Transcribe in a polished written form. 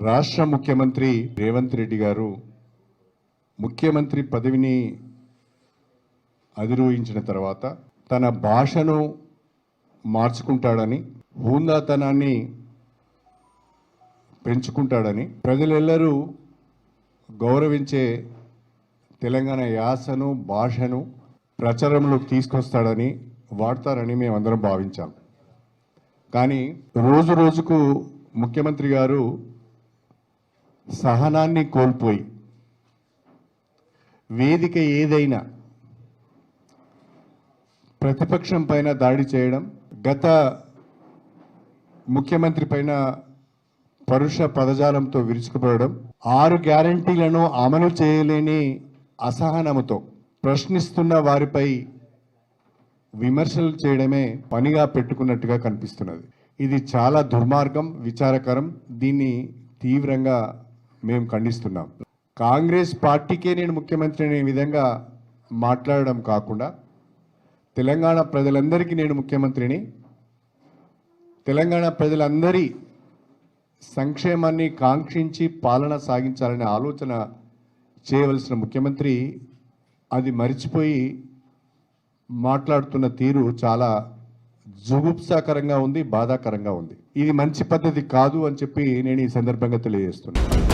రాష్ట్ర ముఖ్యమంత్రి రేవంత్ రెడ్డి గారు ముఖ్యమంత్రి పదవిని అధిరోహించిన తర్వాత తన భాషను మార్చుకుంటాడని, హుందాతనాన్ని పెంచుకుంటాడని, ప్రజలెల్లరూ గౌరవించే తెలంగాణ యాసను, భాషను ప్రచారంలోకి తీసుకొస్తాడని, వాడతారని మేమందరం భావించాం. కానీ రోజు రోజుకు ముఖ్యమంత్రి గారు సహనాన్ని కోల్పోయి వేదిక ఏదైనా ప్రతిపక్షం పైన దాడి చేయడం, గత ముఖ్యమంత్రి పైన పరుష పదజాలంతో విరుచుకుపడడం, 6 గ్యారంటీలను అమలు చేయలేని అసహనంతో ప్రశ్నిస్తున్న వారిపై విమర్శలు చేయడమే పనిగా పెట్టుకున్నట్టుగా కనిపిస్తున్నది. ఇది చాలా దుర్మార్గం, విచారకరం. దీన్ని తీవ్రంగా మేము ఖండిస్తున్నాం. కాంగ్రెస్ పార్టీకే నేను ముఖ్యమంత్రి అనే విధంగా మాట్లాడడం కాకుండా, తెలంగాణ ప్రజలందరికీ నేను ముఖ్యమంత్రిని, తెలంగాణ ప్రజలందరి సంక్షేమాన్ని కాంక్షించి పాలన సాగించాలనే ఆలోచన చేయవలసిన ముఖ్యమంత్రి అది మరిచిపోయి మాట్లాడుతున్న తీరు చాలా జుగుప్సాకరంగా ఉంది, బాధాకరంగా ఉంది. ఇది మంచి పద్ధతి కాదు అని చెప్పి నేను ఈ సందర్భంగా తెలియజేస్తున్నాను.